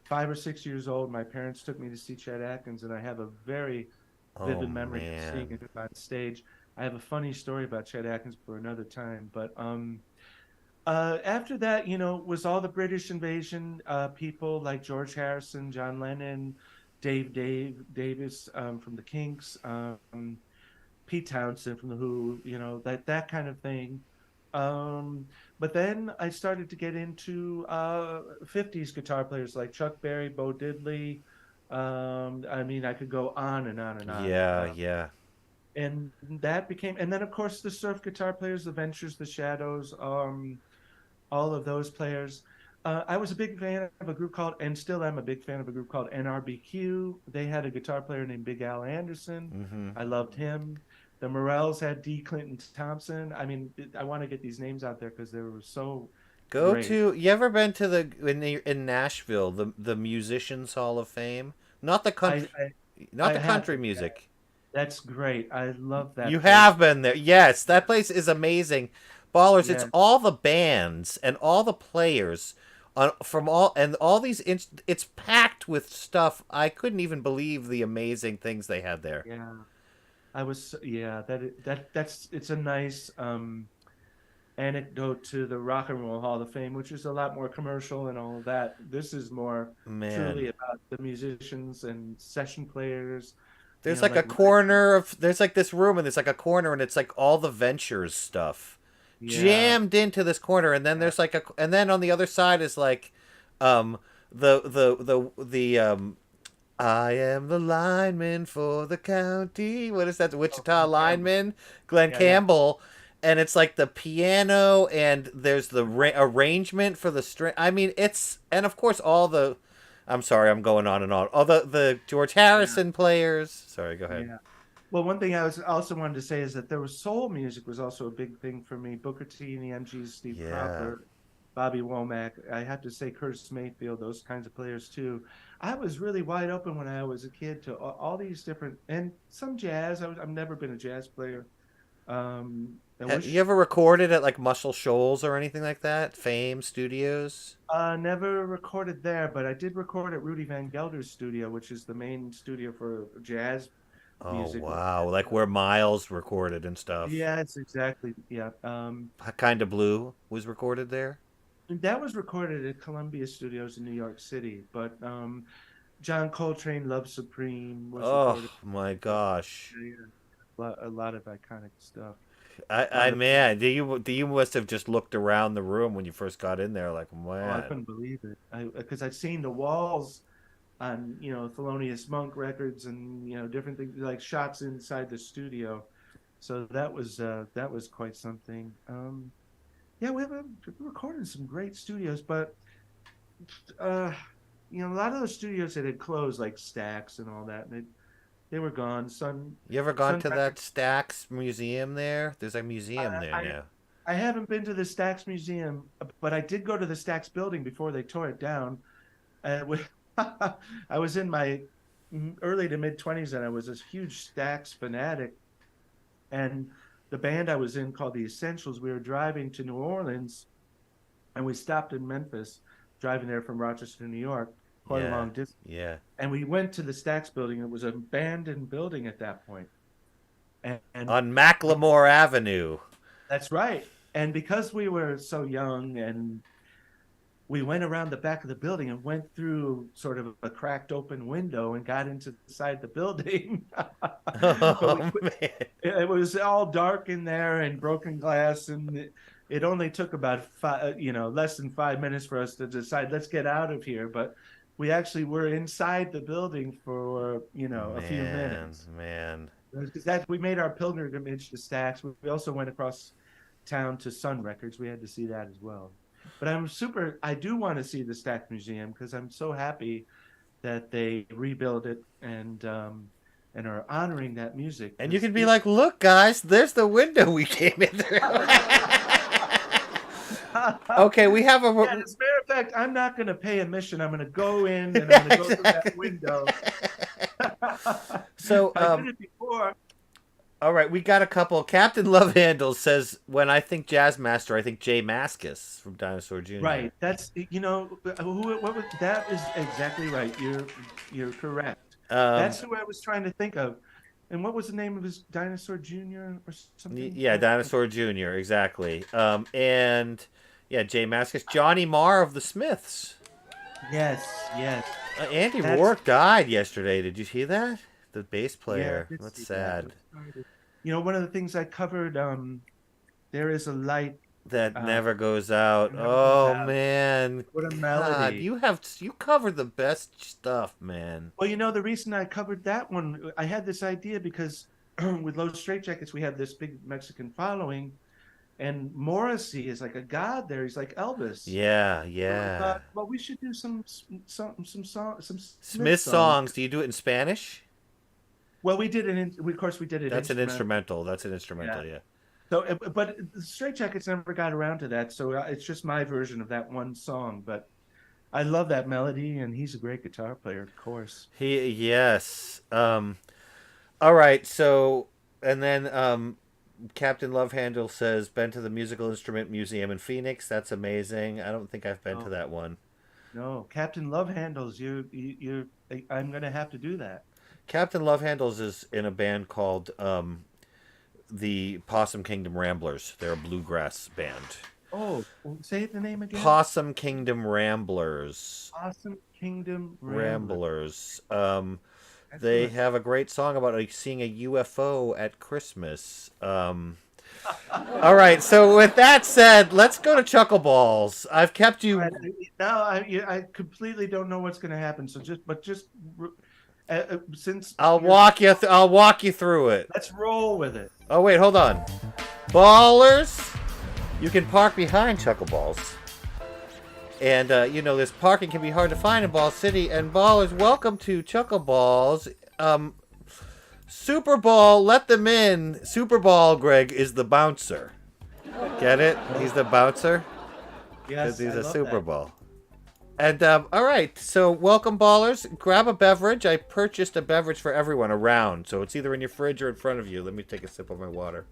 5 or 6 years old. My parents took me to see Chet Atkins, and I have a very Oh vivid memory of seeing man. him on stage. I have a funny story about Chet Atkins for another time, but after that, was all the British invasion people like George Harrison, John Lennon, Dave Davis from the Kinks, Pete Townson from the Who, that kind of thing. Um, but then I started to get into 50s guitar players like Chuck Berry, Bo Diddley. I mean, I could go on and on and on. Yeah, yeah. And that became, and then of course the surf guitar players, the Ventures, the Shadows, all of those players. I was a big fan of a group called, and still am a big fan of a group called NRBQ. They had a guitar player named Big Al Anderson. Mm-hmm. I loved him. The Morels had D. Clinton Thompson. I mean, I want to get these names out there because they were so Go great. to. You ever been to in Nashville the Musicians Hall of Fame? Not the I country, I, not I the country haven't. Yeah, music. that's great. I love You that place. have been there. Yes, that place is amazing. Ballers, it's Yeah, all the bands and all the players from all and all these it's packed with stuff. I couldn't even believe the amazing things they had there. yeah. Yeah, that's it's a nice anecdote to the Rock and Roll Hall of Fame, which is a lot more commercial and all of that. This is more Man. truly about the musicians and session players, There's like a like Mike. corner of there's like this room and there's like a corner and it's like all the Ventures stuff Yeah, jammed into this corner and then yeah, there's like a and then on the other side is like um the I am the lineman for the county. What is that? The oh, Wichita Glenn Campbell. lineman, Glenn Yeah. Campbell. And it's like the piano, and there's the arrangement for the string. I mean, it's and of course all the. I'm sorry, I'm going on and on. All the George Yeah, Harrison players. Sorry, go ahead. yeah. Well, one thing I was also wanted to say is that there was soul music was also a big thing for me. Booker T and the MGs, Steve Yeah. Cropper, Bobby Womack. I have to say Curtis Mayfield, those kinds of players too. I was really wide open when I was a kid to all these different and some jazz. I've never been a jazz player. I You wish ever recorded at like Muscle Shoals or anything like that? Fame Studios. never recorded there, but I did record at Rudy Van Gelder's studio, which is the main studio for jazz Oh music. wow, like where Miles recorded and stuff. Yeah, it's exactly. Yeah. Kind of Blue was recorded there. That was recorded at Columbia Studios in New York City, but John Coltrane, Love Supreme was Oh recorded. my gosh. Yeah, a lot of iconic stuff. I The man, do you must have just looked around the room when you first got in there like, Oh, I man. couldn't believe it. I Because I'd seen the walls on Thelonious Monk records and different things like shots inside the studio. So that was quite something. Yeah, we recorded some great studios, but uh, a lot of those studios that had closed, like Stax and all that, and they were gone. You ever gone Sun to that Records. Stax museum there? There's a I, museum there I now. I haven't been to the Stax Museum, but I did go to the Stax building before they tore it down. And I was in my early to mid 20s, and I was this huge Stax fanatic. And the band I was in called the Essentials. We were driving to New Orleans, and we stopped in Memphis, driving there from Rochester, New York. quite a long distance. Yeah. And we went to the Stax building. It was an abandoned building at that point. And On Macklemore Avenue. that's right. And because we were so young, and we went around the back of the building and went through sort of a cracked open window and got into the side of the building. Oh, man. It was all dark in there and broken glass, and it only took about less than 5 minutes for us to decide, let's get out of here. But we actually were inside the building for a few minutes. Man. Because we made our pilgrimage to Stax. We also went across town to Sun Records. We had to see that as well. But I do want to see the Stax Museum, because I'm so happy that they rebuild it and are honoring that music. And you can be like, look, guys, there's the window we came in through. Okay, we have a... Yeah, as a matter of fact, I'm not going to pay admission. I'm going to go in and I'm going to go through that window. So, I did it before. All right, we got a couple. Captain Love Handle says, when I think Jazz Master, I think Jay Mascis from Dinosaur Jr. Right. That's, that is exactly right. You're correct. That's who I was trying to think of. And what was the name of his Dinosaur Jr. or something? Yeah, Dinosaur Jr., exactly. And, yeah, Jay Mascis. Johnny Marr of the Smiths. Yes. Andy Rourke died yesterday. Did you see that? The bass player. Yeah, That's sad. One of the things I covered, There Is a Light that never goes out. Man. What a melody. God, you covered the best stuff, man. Well, the reason I covered that one, I had this idea because with Los Straitjackets, we have this big Mexican following, and Morrissey is like a god there. He's like Elvis. Yeah. So well, we should do some Smith songs. Do you do it in Spanish? Well, we did it. Of course, we did it. That's an instrumental. Yeah. So, but the Straitjackets never got around to that, so it's just my version of that one song. But I love that melody, and he's a great guitar player, of course. Yes. All right. So, and then Captain Love Handle says, been to the Musical Instrument Museum in Phoenix. That's amazing. I don't think I've been to that one. No, Captain Love Handles. I'm gonna have to do that. Captain Love Handles is in a band called the Possum Kingdom Ramblers. They're a bluegrass band. Oh, say the name again. Possum Kingdom Ramblers. Possum Kingdom Ramblers. They have a great song about seeing a UFO at Christmas. All right, so with that said, let's go to Chuckle Balls. I've kept you... Now, I completely don't know what's going to happen, so since I'll walk you through it. Let's roll with it. Oh wait, hold on. Ballers, you can park behind Chuckle Balls. And this parking can be hard to find in Ball City. And ballers, welcome to Chuckle Balls. Super Ball, let them in. Super Ball, Greg, is the bouncer. Get it? He's the bouncer. Yes, he's a Super Ball. And, all right, so welcome, ballers. Grab a beverage. I purchased a beverage for everyone around, so it's either in your fridge or in front of you. Let me take a sip of my water.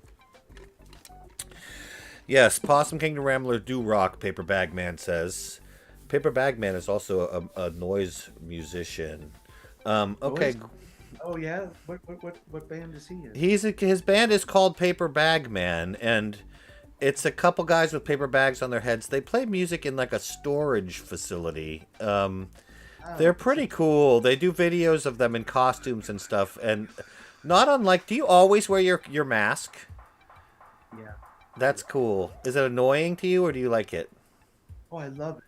Yes, Possum Kingdom Rambler do rock, Paper Bag Man says. Paper Bag Man is also a noise musician. Okay. Oh, yeah? What band is he in? His band is called Paper Bag Man, and... it's a couple guys with paper bags on their heads. They play music in like a storage facility. They're pretty cool. They do videos of them in costumes and stuff. And not unlike, do you always wear your mask? Yeah. That's cool. Is it annoying to you or do you like it? Oh, I love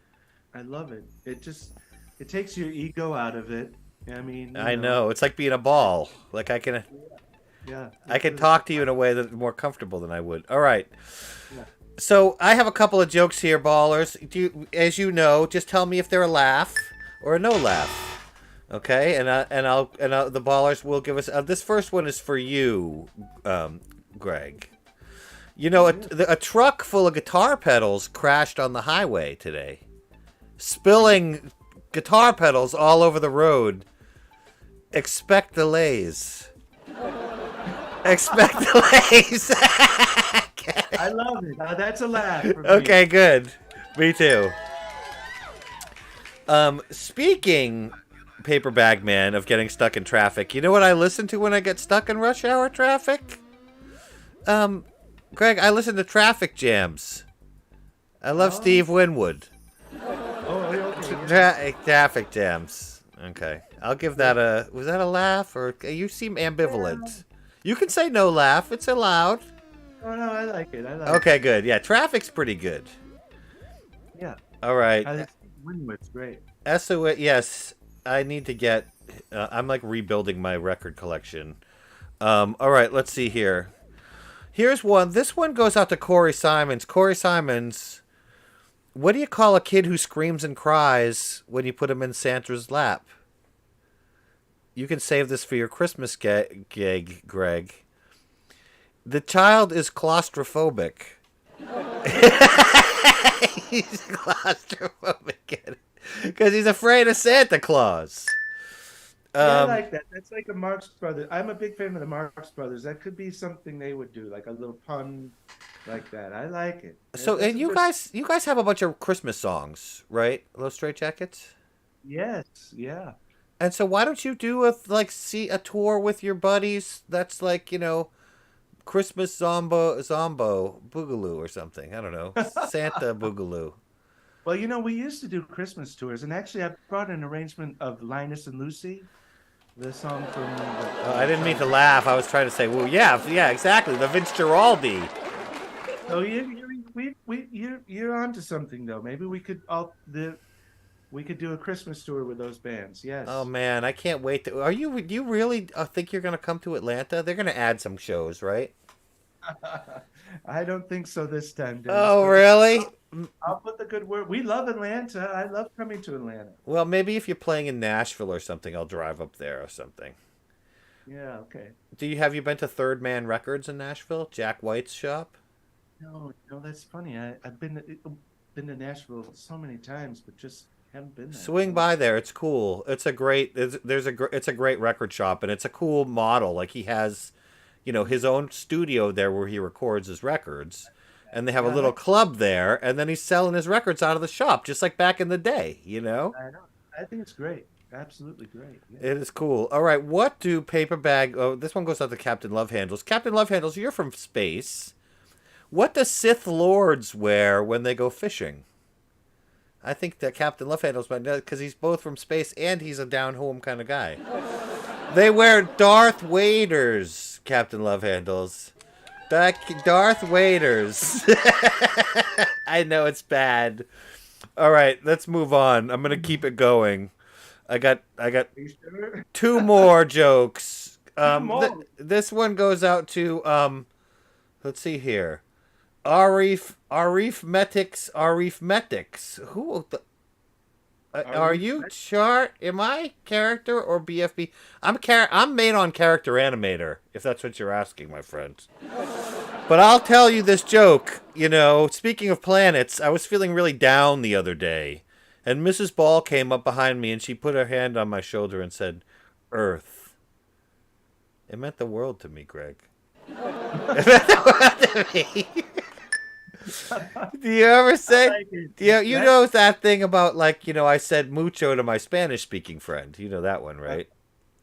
it. It takes your ego out of it. I mean, I know. It's like being a ball. Like I can... Yeah, I can talk to you in a way that's more comfortable than I would. All right. Yeah. So I have a couple of jokes here, ballers. As you know, just tell me if they're a laugh or a no laugh. Okay, and the ballers will give us. This first one is for you, Greg. A truck full of guitar pedals crashed on the highway today, spilling guitar pedals all over the road. Expect delays. Expect delays. I love it. That's a laugh. For okay, good. Me too. Speaking, Paper Bag Man, of getting stuck in traffic, you know what I listen to when I get stuck in rush hour traffic? Greg, I listen to traffic jams. I love Steve Winwood. Traffic jams. Okay. I'll give that a... Was that a laugh? Or you seem ambivalent. You can say no laugh. It's allowed. Oh, no, I like it. Okay, good. Yeah, traffic's pretty good. Yeah. All right. Winwood's great. SOS, yes. I need to get... I'm like rebuilding my record collection. All right, let's see here. Here's one. This one goes out to Corey Simons. Corey Simons, what do you call a kid who screams and cries when you put him in Santa's lap? You can save this for your Christmas gig, Greg. The child is claustrophobic. He's claustrophobic because he's afraid of Santa Claus. I like that. That's like a Marx Brothers. I'm a big fan of the Marx Brothers. That could be something they would do, like a little pun like that. I like it. So, and you guys have a bunch of Christmas songs, right? Los Straitjackets? Yes, yeah. And so why don't you do a tour with your buddies that's like, Christmas Zombo Boogaloo or something. I don't know. Santa Boogaloo. Well, we used to do Christmas tours, and actually I brought an arrangement of Linus and Lucy, the song from... I didn't mean to laugh. I was trying to say, well, yeah, exactly. The Vince Giraldi. So you're onto something, though. Maybe we could do a Christmas tour with those bands. Yes. Oh man, I can't wait to. Do you really think you're going to come to Atlanta? They're going to add some shows, right? I don't think so this time, Dennis. Oh, really? I'll put the good word. We love Atlanta. I love coming to Atlanta. Well, maybe if you're playing in Nashville or something, I'll drive up there or something. Yeah, okay. Have you been to Third Man Records in Nashville? Jack White's shop? No, that's funny. I've been to Nashville so many times, but just haven't been there. Swing by there. It's cool. It's a great record shop, and it's a cool model. Like he has, his own studio there where he records his records, and they have a little club there, and then he's selling his records out of the shop, just like back in the day. I know. I think it's great. Absolutely great. Yeah. It is cool. All right, what do Paper Bag? Oh, this one goes out to Captain Love Handles. Captain Love Handles, you're from space. What do Sith Lords wear when they go fishing? I think that Captain Love Handles might know because he's both from space and he's a down-home kind of guy. They wear Darth Waders, Captain Love Handles. Darth Waders. I know it's bad. All right, let's move on. I'm going to keep it going. I got two more jokes. This one goes out to, let's see here. Arifmetics. Who the... are you chart? Am I character or BFB? I'm main on character animator, if that's what you're asking, my friend. But I'll tell you this joke. Speaking of planets, I was feeling really down the other day, and Mrs. Ball came up behind me and she put her hand on my shoulder and said, "Earth." It meant the world to me, Greg. It meant the world to me. Do you ever say, you know that thing about I said mucho to my Spanish speaking friend. You know that one, right?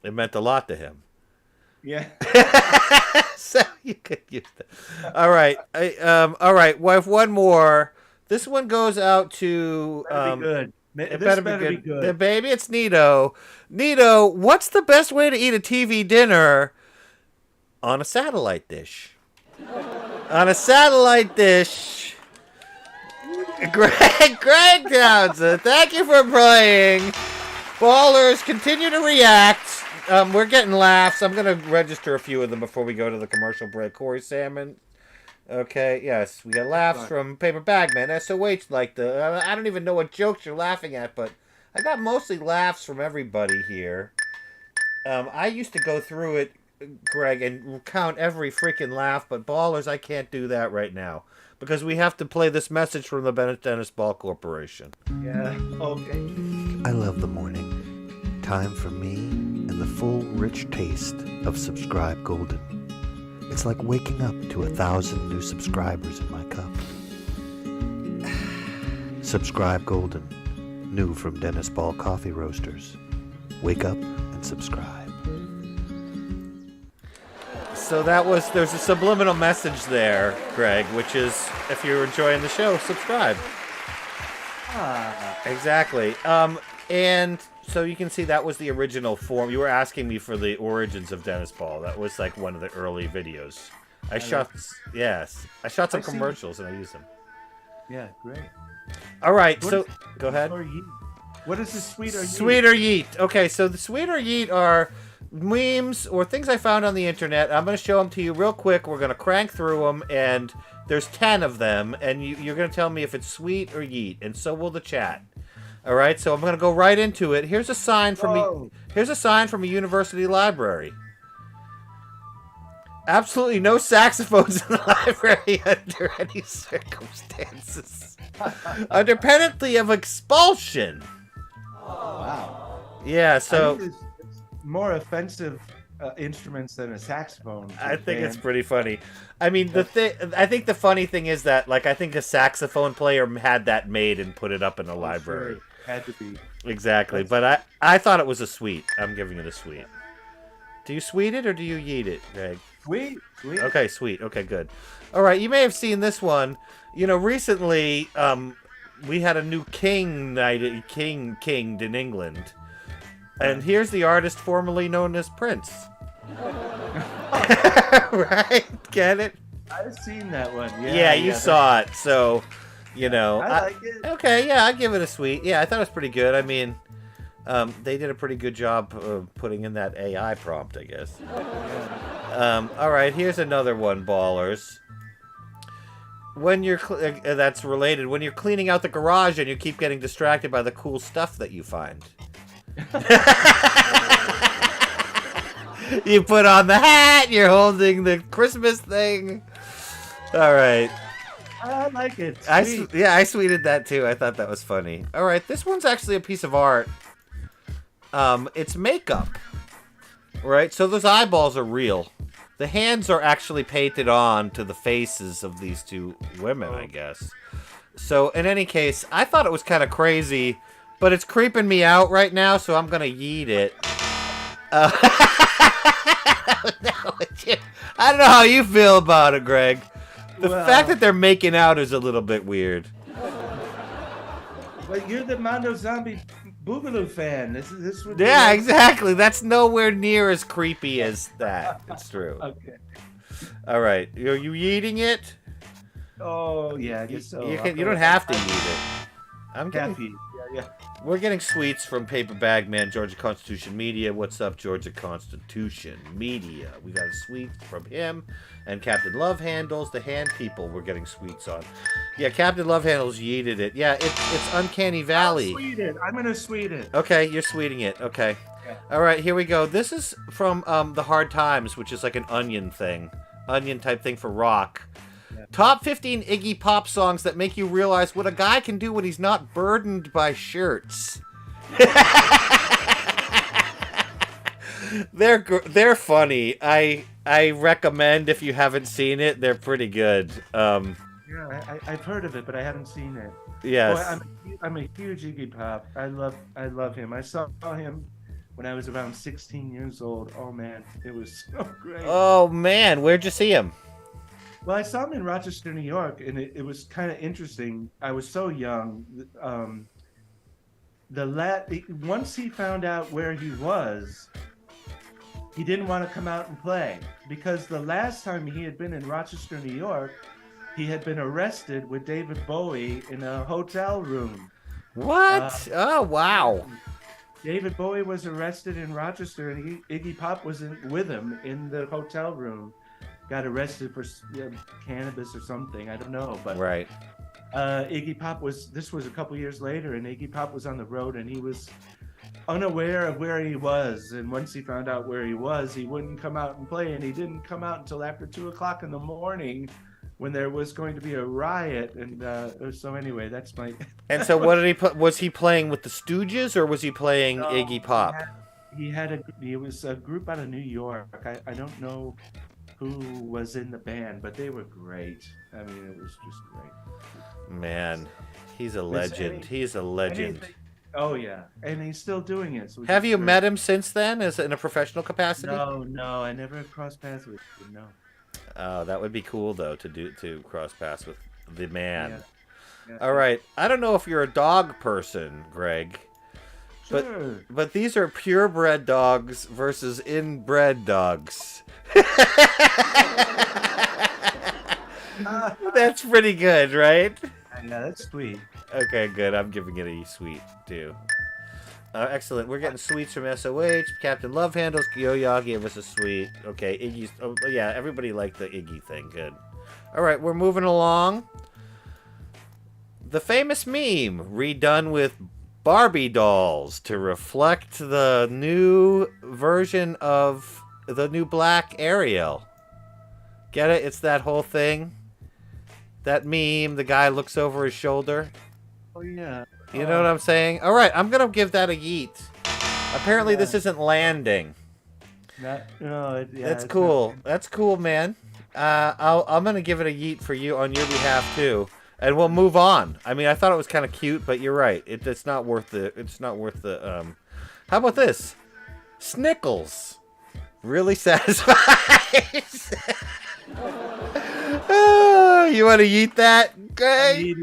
It meant a lot to him. Yeah. So you could use that. All right. All right. Well, I have one more. This one goes out to... Better be good. It better be good. The baby, it's Nito. Nito, what's the best way to eat a TV dinner on a satellite dish? On a satellite dish. Greg Townson, thank you for playing. Ballers, continue to react. We're getting laughs. I'm going to register a few of them before we go to the commercial break. Corey Salmon. Okay, yes. We got laughs from Paper Bagman. SOH I don't even know what jokes you're laughing at, but I got mostly laughs from everybody here. I used to go through it, Greg, and count every freaking laugh, but Ballers, I can't do that right now because we have to play this message from the Bennett Dennis Ball Corporation. Yeah, okay. I love the morning. Time for me and the full, rich taste of Subscribe Golden. It's like waking up to 1,000 new subscribers in my cup. Subscribe Golden. new from Dennis Ball Coffee Roasters. Wake up and subscribe. So there's a subliminal message there, Greg, which is, if you're enjoying the show, subscribe. Exactly. And so you can see that was the original form. You were asking me for the origins of Dennis Ball. That was like one of the early videos. I shot some commercials and I used them. Yeah, great. All right, go ahead. What is the sweet or yeet? Sweet or yeet. Okay, so the sweet or yeet are memes or things I found on the internet. I'm going to show them to you real quick. We're going to crank through them, and there's 10 of them, and you're going to tell me if it's sweet or yeet, and so will the chat. All right, so I'm going to go right into it. Here's a sign from a university library. Absolutely no saxophones in the library under any circumstances. Under penalty of expulsion. Wow. Yeah, so it's more offensive instruments than a saxophone. I think it's pretty funny. I mean, I think the funny thing is that, like, I think a saxophone player had that made and put it up in the library. Sure. Had to be. Exactly, but I thought it was a sweet. I'm giving it a sweet. Do you sweet it or do you yeet it, Greg? Sweet. Okay, sweet. Okay, good. All right, you may have seen this one. You know, recently we had a new king kinged in England. And here's the artist formerly known as Prince. Right? Get it? I've seen that one. Yeah, you saw it. So, you know. I like it. Okay, yeah, I'll give it a sweet. Yeah, I thought it was pretty good. I mean, they did a pretty good job of putting in that AI prompt, I guess. All right, here's another one, ballers. When you're that's related. When you're cleaning out the garage and you keep getting distracted by the cool stuff that you find. You put on the hat. You're holding the Christmas thing. All right. I like it. I tweeted that too. I thought that was funny. All right, this one's actually a piece of art. It's makeup, right? So those eyeballs are real. The hands are actually painted on to the faces of these two women, I guess. So in any case, I thought it was kind of crazy, but it's creeping me out right now, so I'm gonna yeet it. I don't know how you feel about it, Greg. The fact that they're making out is a little bit weird. But you're the Mondo Zombie Boogaloo fan. This would Yeah, exactly. That's nowhere near as creepy as that. It's true. Okay. All right. Are you eating it? Oh, yeah, I guess so. You don't have to eat it. I'm getting... Caffeine. Yeah. We're getting sweets from Paper Bag Man, Georgia Constitution Media. What's up, Georgia Constitution Media? We got a sweet from him. And Captain Love Handles, the hand people we're getting sweets on. Yeah, Captain Love Handles yeeted it. Yeah, it's Uncanny Valley. I'm going to sweet it. Okay, you're sweeting it. Okay. Yeah. All right, here we go. This is from The Hard Times, which is like an onion thing. Onion type thing for rock. Yeah. Top 15 Iggy Pop songs that make you realize what a guy can do when he's not burdened by shirts. They're funny. I recommend if you haven't seen it. They're pretty good. Yeah, I've heard of it, but I haven't seen it. Yes. Boy, I'm a huge Iggy Pop. I love him. I saw him when I was around 16 years old. Oh man, it was so great. Oh man, where'd you see him? Well, I saw him in Rochester, New York, and it was kind of interesting. I was so young. Once he found out where he was, he didn't want to come out and play because the last time he had been in Rochester, New York, he had been arrested with David Bowie in a hotel room. What? Oh, wow. David Bowie was arrested in Rochester, and Iggy Pop was with him in the hotel room. Got arrested for cannabis or something. I don't know, but right. Iggy Pop this was a couple years later, and Iggy Pop was on the road, and he was unaware of where he was. And once he found out where he was, he wouldn't come out and play, and he didn't come out until after 2:00 in the morning, when there was going to be a riot. And so anyway, that's my. And so, what did he? Was he playing with the Stooges, or was he playing Iggy Pop? He was a group out of New York. I don't know who was in the band, but they were great. I mean, it was just great. Man, he's a legend. He's a legend. Oh yeah, and he's still doing it. So Have you met him since then, as in a professional capacity? No, I never crossed paths with him. No. Oh, that would be cool though to cross paths with the man. Yeah. Yeah, All right, I don't know if you're a dog person, Greg, sure. but these are purebred dogs versus inbred dogs. That's pretty good, right? Yeah, that's sweet. Okay, good. I'm giving it a sweet too. Excellent. We're getting sweets from SOH. Captain Love Handles. Yo-Ya gave us a sweet. Okay, Iggy's. Oh, yeah, everybody liked the Iggy thing. Good. All right, we're moving along. The famous meme, redone with Barbie dolls to reflect the new version of the new black Ariel. Get it? It's that whole thing. That meme, the guy looks over his shoulder. Oh, yeah. You know what I'm saying? All right, I'm going to give that a yeet. Apparently this isn't landing. That's cool. That's cool, man. I'm going to give it a yeet for you on your behalf, too. And we'll move on. I mean, I thought it was kind of cute, but you're right. It's not worth the... It's not worth the... How about this? Snickles. Really satisfies. Oh, you want to eat that, Greg?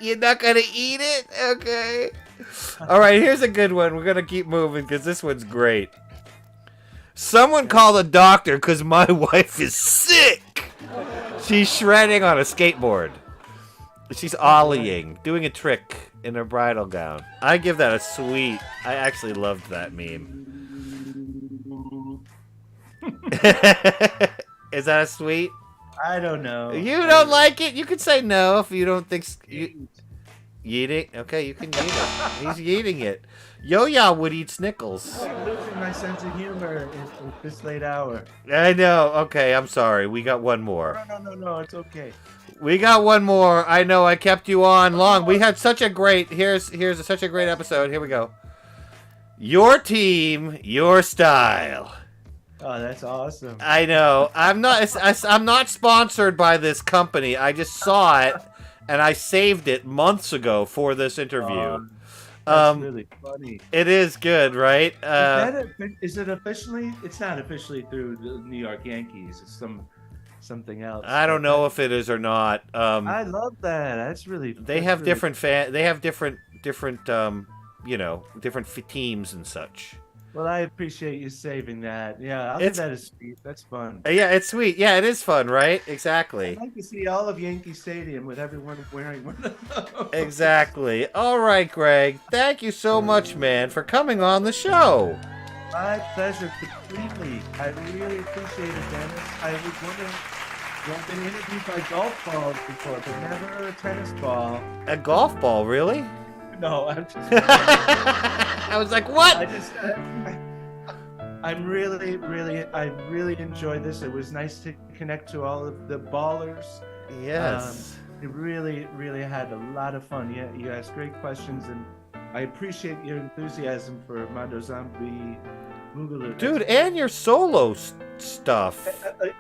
You're not going to eat it? Okay. All right, here's a good one. We're going to keep moving because this one's great. Someone call the doctor because my wife is sick. She's shredding on a skateboard. She's ollieing, doing a trick in her bridal gown. I give that a sweet. I actually loved that meme. Is that a sweet? I don't know. You don't like it? You can say no if you don't think... Yeeting? Okay, you can yeet it. He's yeeting it. Yo-Ya would eat Snickles. I'm losing my sense of humor at this late hour. I know. Okay, I'm sorry. We got one more. No, it's okay. We got one more. I know I kept you on long. We had such a great... Here's such a great episode. Here we go. Your team, your style. Oh, that's awesome. I know. I'm not sponsored by this company. I just saw it, and I saved it months ago for this interview. That's really funny. It is good, right? Is it officially? It's not officially through the New York Yankees. It's something else. I don't know if it is or not. I love that. That's really. They have different They have different different teams and such. Well, I appreciate you saving that. Yeah, I'll give that a sweet. That's fun. Yeah, it's sweet. Yeah, it is fun, right? Exactly. I'd like to see all of Yankee Stadium with everyone wearing one of those. Exactly. All right, Greg. Thank you so much, man, for coming on the show. My pleasure, completely. I really appreciate it, Dennis. I was wondering, I've been interviewed by golf balls before, but never a tennis ball. A golf ball, really? No, I'm just. I was like, what? I really enjoyed this. It was nice to connect to all of the ballers. Yes. It really had a lot of fun. Yeah, you asked great questions, and I appreciate your enthusiasm for Mondo Zombie Boogaloo. Dude, and your solo stuff.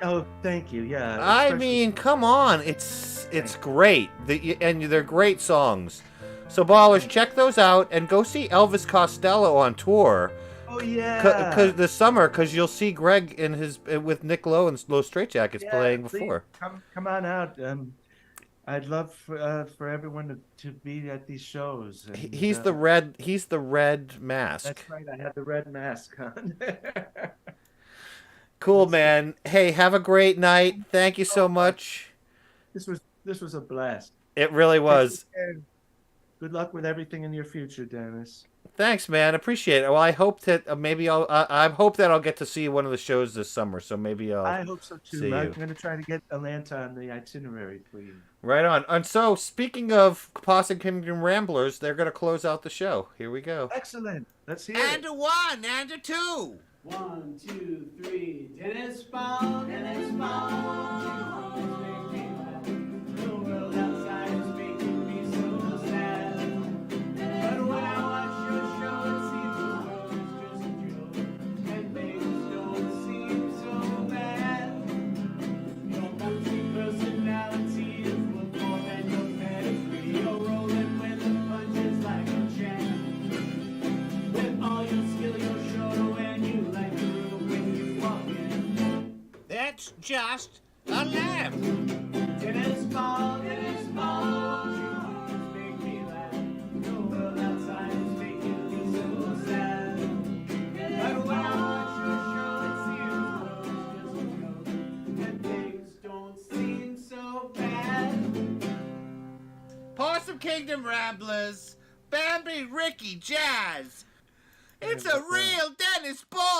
Oh, thank you. Yeah. I mean, come on. It's great. And they're great songs. So, ballers, check those out and go see Elvis Costello on tour. Oh yeah. This summer, because you'll see Greg with Nick Lowe and Los Straitjackets playing before. Come on out. I'd love for everyone to be at these shows. And, he's the red mask. That's right. I had the red mask on. Cool, man. Hey, have a great night. Thank you so much. This was a blast. It really was. Good luck with everything in your future, Dennis. Thanks, man. Appreciate it. Well, I hope that I hope that I'll get to see one of the shows this summer. So maybe I hope so too. I'm going to try to get Atlanta on the itinerary for you. Right on. And so, speaking of Possum Kingdom Ramblers, they're going to close out the show. Here we go. Excellent. Let's hear it. And a one, and a two. 1, 2, 3. Dennis Ball, Dennis Ball. The world outside is making me so sad. But when I watch your show, it seems the world is just a joke, and things don't seem so bad. Your multi-personality is worth more than your pedigree. You're rolling with the punches like It's just a lamb. Dennis Ball, Dennis Ball. You always make me laugh. The world outside is making me so sad. But when I watch your show, it seems well, it's just a joke. And things don't seem so bad. Possum Kingdom Ramblers, Bambi, Ricky, Jazz. It's a real Dennis Ball